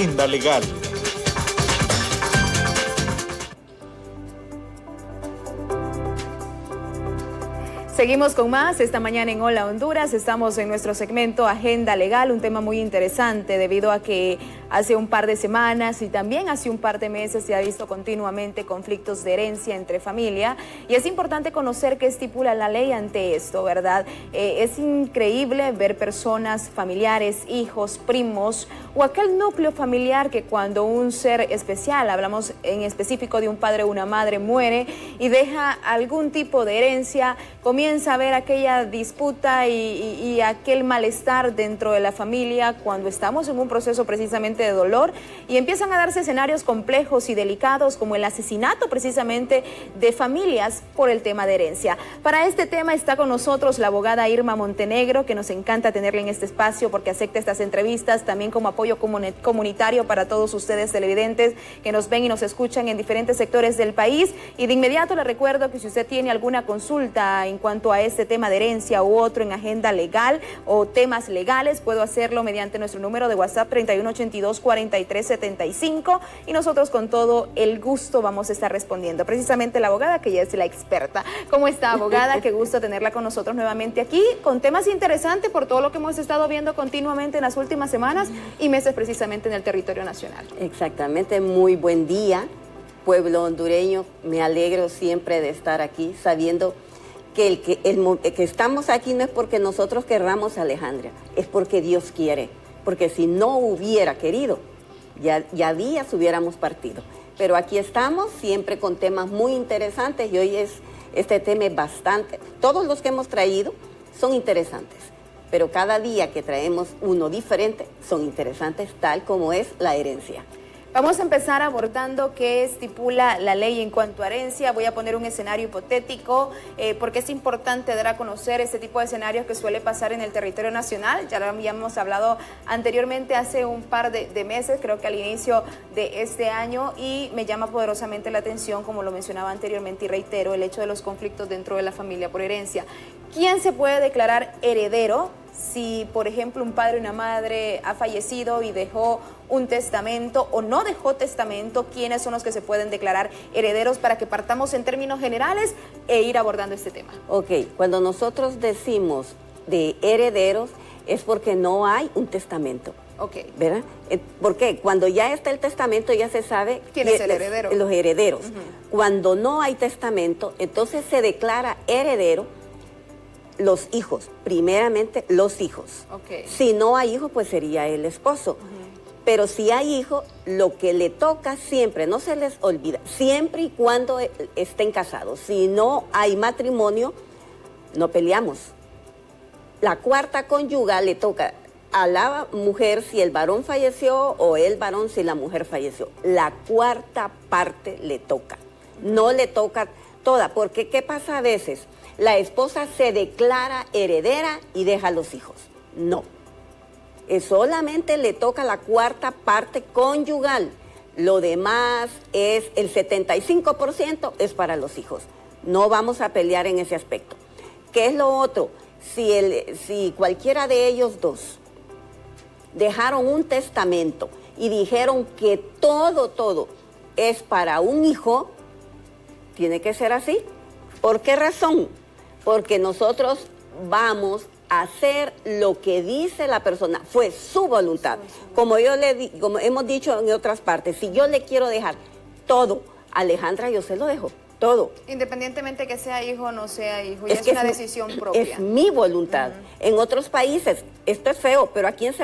Agenda Legal. Seguimos con más esta mañana en Hola Honduras. Estamos en nuestro segmento Agenda Legal, un tema muy interesante debido a que hace un par de semanas y también hace un par de meses se ha visto continuamente conflictos de herencia entre familia y es importante conocer qué estipula la ley ante esto, ¿verdad? Es increíble ver personas, familiares, hijos, primos o aquel núcleo familiar que cuando un ser especial, hablamos en específico de un padre o una madre, muere y deja algún tipo de herencia, comienza a haber aquella disputa y aquel malestar dentro de la familia cuando estamos en un proceso precisamente de dolor y empiezan a darse escenarios complejos y delicados como el asesinato precisamente de familias por el tema de herencia. Para este tema está con nosotros la abogada Irma Montenegro, que nos encanta tenerla en este espacio porque acepta estas entrevistas también como apoyo comunitario para todos ustedes televidentes que nos ven y nos escuchan en diferentes sectores del país. Y de inmediato le recuerdo que si usted tiene alguna consulta en cuanto a este tema de herencia u otro en agenda legal o temas legales, puedo hacerlo mediante nuestro número de WhatsApp 3182-4375 y nosotros con todo el gusto vamos a estar respondiendo. Precisamente la abogada que ya es la experta. ¿Cómo está, abogada? Qué gusto tenerla con nosotros nuevamente aquí con temas interesantes por todo lo que hemos estado viendo continuamente en las últimas semanas y meses precisamente en el territorio nacional. Exactamente, muy buen día, pueblo hondureño. Me alegro siempre de estar aquí sabiendo que que estamos aquí no es porque nosotros querramos a Alejandra, es porque Dios quiere, porque si no hubiera querido, ya días hubiéramos partido. Pero aquí estamos siempre con temas muy interesantes y hoy este tema es bastante, todos los que hemos traído son interesantes, pero cada día que traemos uno diferente son interesantes, tal como es la herencia. Vamos a empezar abordando qué estipula la ley en cuanto a herencia. Voy a poner un escenario hipotético porque es importante dar a conocer este tipo de escenarios que suele pasar en el territorio nacional. Ya lo habíamos hablado anteriormente hace un par de meses, creo que al inicio de este año, y me llama poderosamente la atención, como lo mencionaba anteriormente y reitero, el hecho de los conflictos dentro de la familia por herencia. ¿Quién se puede declarar heredero si, por ejemplo, un padre o una madre ha fallecido y dejó un testamento o no dejó testamento? ¿Quiénes son los que se pueden declarar herederos para que partamos en términos generales e ir abordando este tema? Ok, cuando nosotros decimos de herederos es porque no hay un testamento. Ok. ¿Verdad? ¿Por qué? Cuando ya está el testamento ya se sabe quién es el heredero. Los herederos. Cuando no hay testamento, entonces se declara heredero los hijos, primeramente los hijos. Okay. Si no hay hijos, pues sería el esposo. Pero si hay hijos, lo que le toca siempre, no se les olvida, siempre y cuando estén casados. Si no hay matrimonio, no peleamos. La cuarta conyugal le toca a la mujer si el varón falleció o el varón si la mujer falleció. La cuarta parte le toca. No le toca toda, porque ¿qué pasa a veces? La esposa se declara heredera y deja a los hijos. No. Solamente le toca la cuarta parte conyugal. Lo demás es el 75% es para los hijos. No vamos a pelear en ese aspecto. ¿Qué es lo otro? Si cualquiera de ellos dos dejaron un testamento y dijeron que todo es para un hijo, tiene que ser así. ¿Por qué razón? Porque nosotros vamos a hacer lo que dice la persona, fue su voluntad. Como hemos dicho en otras partes, si yo le quiero dejar todo a Alejandra, yo se lo dejo, todo. Independientemente que sea hijo o no sea hijo, ya es una decisión propia. Es mi voluntad. En otros países, esto es feo, pero ¿a quién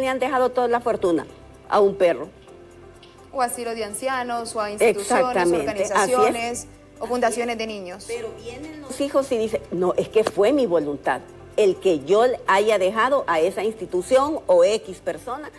le han dejado toda la fortuna? A un perro. O asilo de ancianos, o a instituciones, organizaciones, o fundaciones de niños. Pero vienen los hijos y dicen, no, es que fue mi voluntad. El que yo haya dejado a esa institución o X persona,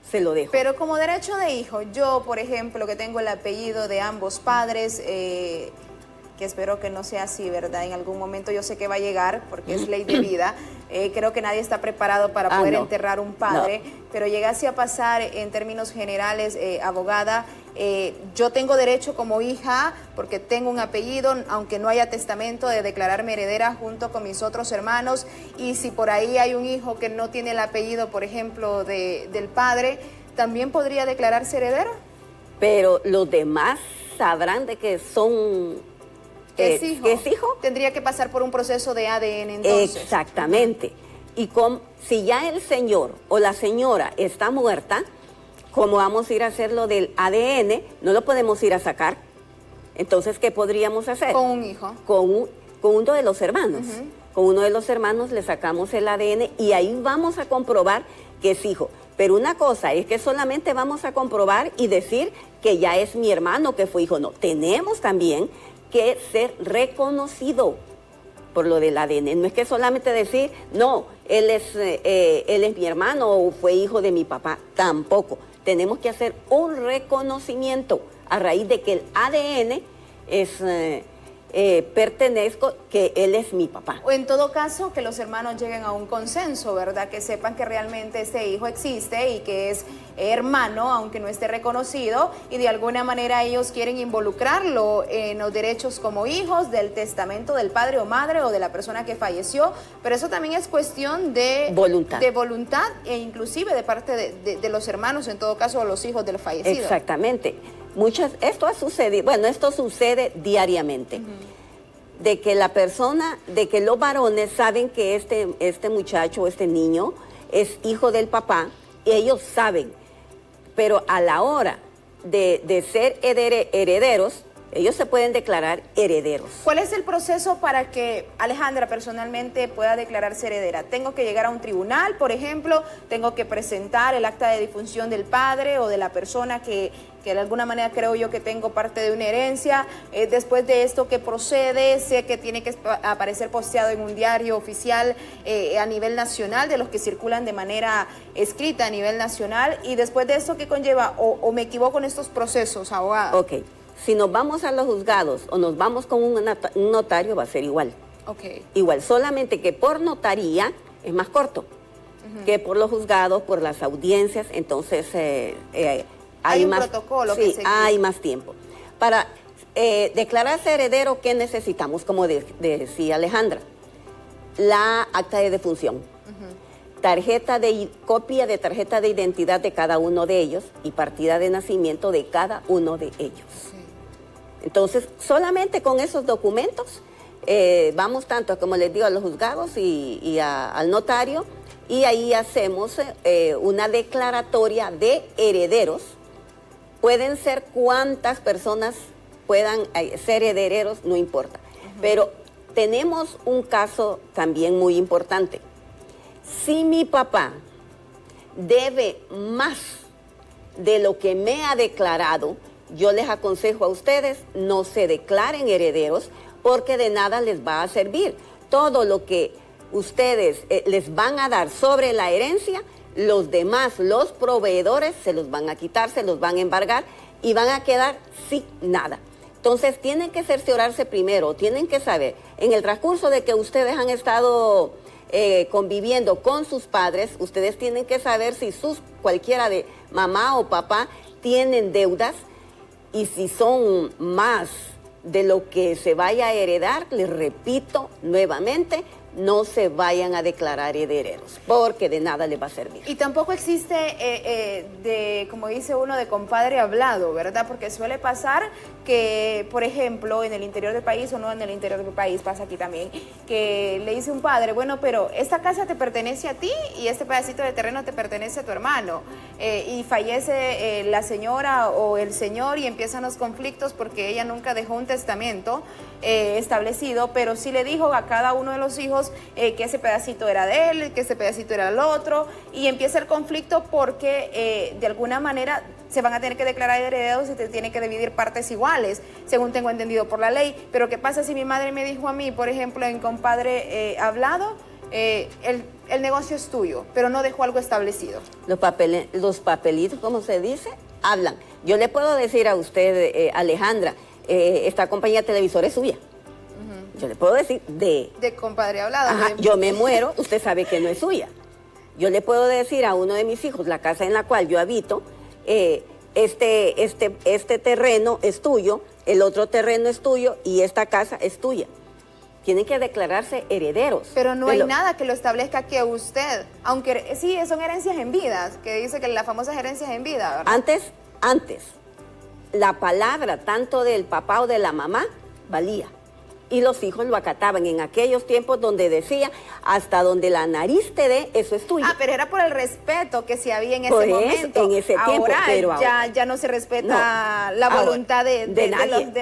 se lo dejo. Pero como derecho de hijo, yo, por ejemplo, que tengo el apellido de ambos padres, que espero que no sea así, ¿verdad? En algún momento yo sé que va a llegar, porque es ley de vida. Creo que nadie está preparado para poder enterrar un padre, pero llegase a pasar en términos generales, abogada, yo tengo derecho como hija, porque tengo un apellido, aunque no haya testamento, de declararme heredera junto con mis otros hermanos, y si por ahí hay un hijo que no tiene el apellido, por ejemplo, del padre, ¿también podría declararse heredero? Pero los demás sabrán de que son... ¿Que es hijo? ¿Que es hijo? Tendría que pasar por un proceso de ADN entonces. Exactamente. Y si ya el señor o la señora está muerta, ¿cómo vamos a ir a hacer lo del ADN? No lo podemos ir a sacar. Entonces, ¿qué podríamos hacer? Con un hijo. Con uno de los hermanos. Con uno de los hermanos le sacamos el ADN y ahí vamos a comprobar que es hijo. Pero una cosa es que solamente vamos a comprobar y decir que ya es mi hermano que fue hijo. No, tenemos también que ser reconocido por lo del ADN. No es que solamente decir, no, él es mi hermano o fue hijo de mi papá. Tampoco. Tenemos que hacer un reconocimiento a raíz de que el ADN es... pertenezco, que él es mi papá. O en todo caso, que los hermanos lleguen a un consenso, ¿verdad? Que sepan que realmente este hijo existe y que es hermano, aunque no esté reconocido, y de alguna manera ellos quieren involucrarlo en los derechos como hijos del testamento del padre o madre o de la persona que falleció, pero eso también es cuestión de voluntad. De voluntad e inclusive de parte de los hermanos, en todo caso, los hijos del fallecido. Exactamente. Esto ha sucedido, bueno, esto sucede diariamente, de que la persona, de que los varones saben que este muchacho o este niño es hijo del papá, y ellos saben, pero a la hora de ser herederos, ellos se pueden declarar herederos. ¿Cuál es el proceso para que Alejandra personalmente pueda declararse heredera? ¿Tengo que llegar a un tribunal, por ejemplo? ¿Tengo que presentar el acta de difunción del padre o de la persona que de alguna manera creo yo que tengo parte de una herencia? Después de esto, ¿qué procede? Sé que tiene que aparecer posteado en un diario oficial a nivel nacional, de los que circulan de manera escrita a nivel nacional. Y después de esto, ¿qué conlleva? ¿O me equivoco en estos procesos, abogada? Ok. Si nos vamos a los juzgados o nos vamos con un notario, va a ser igual. Okay. Igual, solamente que por notaría es más corto que por los juzgados, por las audiencias, entonces hay un más protocolo. Sí, hay más tiempo. Para declararse heredero, ¿qué necesitamos? Como decía Alejandra, la acta de defunción, copia de tarjeta de identidad de cada uno de ellos y partida de nacimiento de cada uno de ellos. Entonces, solamente con esos documentos vamos tanto, como les digo, a los juzgados y al notario, y ahí hacemos una declaratoria de herederos. Pueden ser cuantas personas puedan ser herederos, no importa. Pero tenemos un caso también muy importante. Si mi papá debe más de lo que me ha declarado, yo les aconsejo a ustedes, no se declaren herederos porque de nada les va a servir. Todo lo que ustedes les van a dar sobre la herencia, los demás, los proveedores, se los van a quitar, se los van a embargar y van a quedar sin nada. Entonces tienen que cerciorarse primero, tienen que saber, en el transcurso de que ustedes han estado conviviendo con sus padres, ustedes tienen que saber si cualquiera de mamá o papá tienen deudas. Y si son más de lo que se vaya a heredar, les repito nuevamente, no se vayan a declarar herederos, porque de nada les va a servir. Y tampoco existe, como dice uno, de compadre hablado, ¿verdad? Porque suele pasar que, por ejemplo, en el interior del país o no en el interior del país, pasa aquí también, que le dice un padre, bueno, pero esta casa te pertenece a ti y este pedacito de terreno te pertenece a tu hermano. Y fallece la señora o el señor y empiezan los conflictos porque ella nunca dejó un testamento establecido, pero sí le dijo a cada uno de los hijos que ese pedacito era de él, que ese pedacito era el otro, y empieza el conflicto porque de alguna manera se van a tener que declarar herederos y se tienen que dividir partes iguales, según tengo entendido por la ley. Pero ¿qué pasa si mi madre me dijo a mí, por ejemplo, en compadre hablado, el negocio es tuyo, pero no dejó algo establecido? Los papelitos, como se dice, hablan. Yo le puedo decir a usted, Alejandra, esta compañía televisora es suya. Yo le puedo decir de compadre hablado. Ajá, yo me muero, usted sabe que no es suya. Yo le puedo decir a uno de mis hijos, la casa en la cual yo habito, este terreno es tuyo, el otro terreno es tuyo y esta casa es tuya. tienen que declararse herederos. Pero no hay nada que lo establezca que usted, aunque sí, son herencias en vida, que dice que las famosas herencias en vida, ¿verdad? Antes, la palabra tanto del papá o de la mamá valía. Y los hijos lo acataban en aquellos tiempos donde decía, hasta donde la nariz te dé, eso es tuyo. Ah, pero era por el respeto que se había en ese momento. En ese tiempo, pero ahora ya no se respeta la voluntad de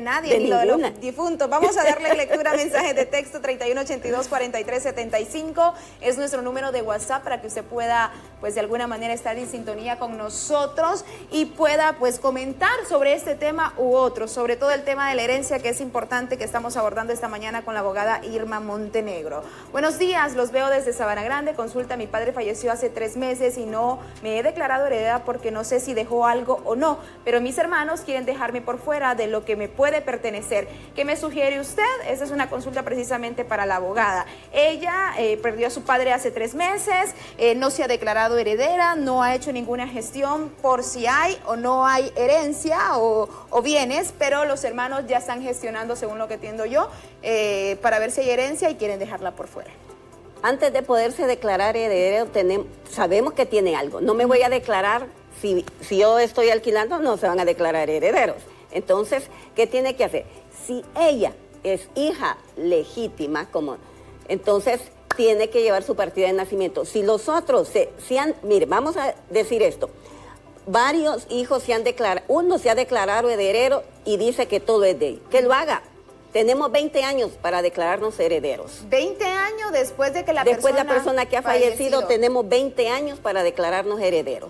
nadie, ni de los difuntos. Vamos a darle lectura a mensajes de texto 3182-4375. Es nuestro número de WhatsApp para que usted pueda, pues de alguna manera, estar en sintonía con nosotros y pueda, pues, comentar sobre este tema u otro, sobre todo el tema de la herencia, que es importante, que estamos abordando esta mañana con la abogada Irma Montenegro. Buenos días, los veo desde Sabana Grande. Consulta, mi padre falleció hace 3 meses y no me he declarado heredera porque no sé si dejó algo o no, pero mis hermanos quieren dejarme por fuera de lo que me puede pertenecer. ¿Qué me sugiere usted? Esa es una consulta precisamente para la abogada. Ella perdió a su padre hace 3 meses, no se ha declarado heredera, no ha hecho ninguna gestión por si hay o no hay herencia o bienes, pero los hermanos ya están gestionando, según lo que entiendo yo, para ver si hay herencia y quieren dejarla por fuera. Antes de poderse declarar heredero, sabemos que tiene algo. No me voy a declarar, si yo estoy alquilando, no se van a declarar herederos. Entonces, ¿qué tiene que hacer? Si ella es hija legítima, entonces tiene que llevar su partida de nacimiento. Si los otros mire, vamos a decir esto. Varios hijos se han declarado, uno se ha declarado heredero y dice que todo es de él. Que lo haga. Tenemos 20 años para declararnos herederos. 20 años después de que la persona que ha fallecido, tenemos 20 años para declararnos herederos.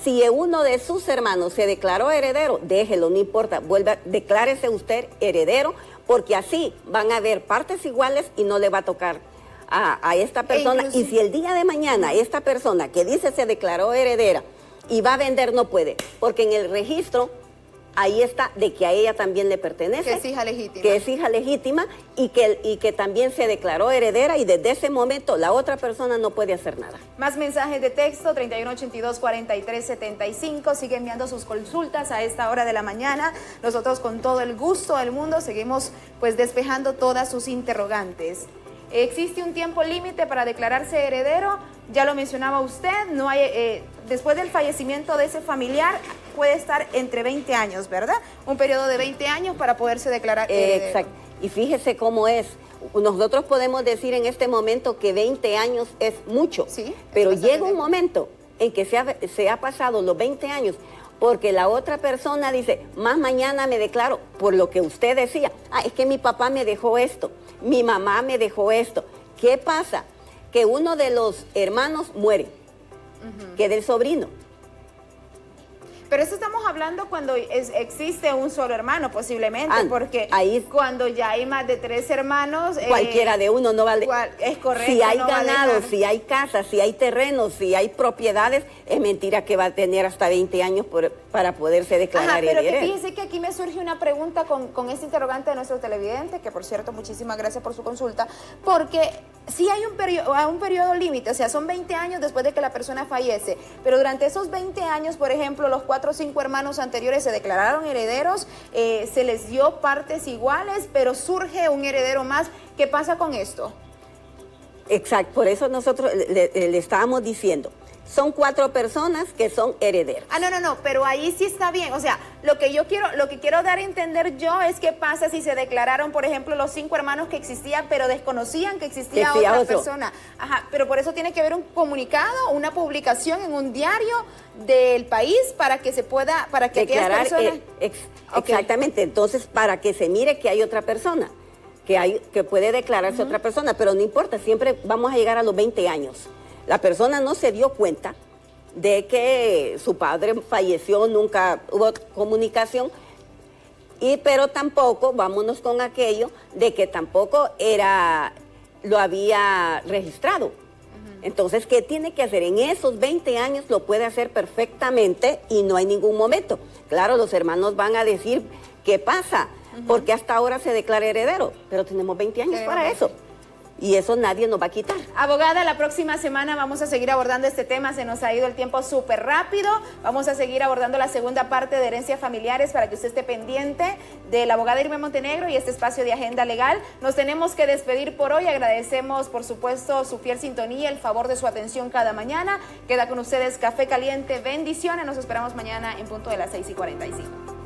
Si uno de sus hermanos se declaró heredero, déjelo, no importa, declárese usted heredero, porque así van a haber partes iguales y no le va a tocar a esta persona. Y si el día de mañana esta persona que dice se declaró heredera y va a vender, no puede, porque en el registro ahí está de que a ella también le pertenece. Que es hija legítima. Que es hija legítima y que también se declaró heredera, y desde ese momento la otra persona no puede hacer nada. Más mensajes de texto, 3182-4375. Sigue enviando sus consultas a esta hora de la mañana. Nosotros con todo el gusto del mundo seguimos, pues, despejando todas sus interrogantes. ¿Existe un tiempo límite para declararse heredero? Ya lo mencionaba usted, no hay, después del fallecimiento de ese familiar puede estar entre 20 años, ¿verdad? Un periodo de 20 años para poderse declarar heredero. Exacto. Y fíjese cómo es. Nosotros podemos decir en este momento que 20 años es mucho, sí, pero llega un momento en que se ha pasado los 20 años, porque la otra persona dice, más mañana me declaro, por lo que usted decía, es que mi papá me dejó esto, mi mamá me dejó esto. ¿Qué pasa? Que uno de los hermanos muere, queda el sobrino. Pero eso estamos hablando cuando existe un solo hermano, posiblemente, porque cuando ya hay más de 3 hermanos... cualquiera de uno no vale. Es correcto. Si hay ganado, si hay casas, si hay terrenos, si hay propiedades, es mentira que va a tener hasta 20 años para poderse declarar heredero. Pero que fíjese que aquí me surge una pregunta con este interrogante de nuestro televidente, que por cierto, muchísimas gracias por su consulta, porque si hay un periodo límite, o sea, son 20 años después de que la persona fallece, pero durante esos 20 años, por ejemplo, los 4 o 5 hermanos anteriores se declararon herederos, se les dio partes iguales, pero surge un heredero más. ¿Qué pasa con esto? Exacto, por eso nosotros le estábamos diciendo, son 4 personas que son herederos. No, pero ahí sí está bien. O sea, lo que quiero dar a entender yo es qué pasa si se declararon, por ejemplo, los 5 hermanos que existían, pero desconocían que existía otra persona. Pero por eso tiene que haber un comunicado, una publicación en un diario del país para que se pueda, para que declarar, aquellas personas... Exactamente, entonces para que se mire que hay otra persona, que puede declararse otra persona, pero no importa, siempre vamos a llegar a los 20 años. La persona no se dio cuenta de que su padre falleció, nunca hubo comunicación, pero tampoco, vámonos con aquello, de que tampoco lo había registrado. Entonces, ¿qué tiene que hacer? En esos 20 años lo puede hacer perfectamente y no hay ningún momento. Claro, los hermanos van a decir, ¿qué pasa? Porque hasta ahora se declara heredero, pero tenemos 20 años para eso. y eso nadie nos va a quitar. Abogada, la próxima semana vamos a seguir abordando este tema, se nos ha ido el tiempo súper rápido, vamos a seguir abordando la segunda parte de herencias familiares para que usted esté pendiente de la abogada Irma Montenegro y este espacio de Agenda Legal. Nos tenemos que despedir por hoy, agradecemos por supuesto su fiel sintonía, el favor de su atención cada mañana. Queda con ustedes Café Caliente, bendiciones, nos esperamos mañana en punto de las 6:45.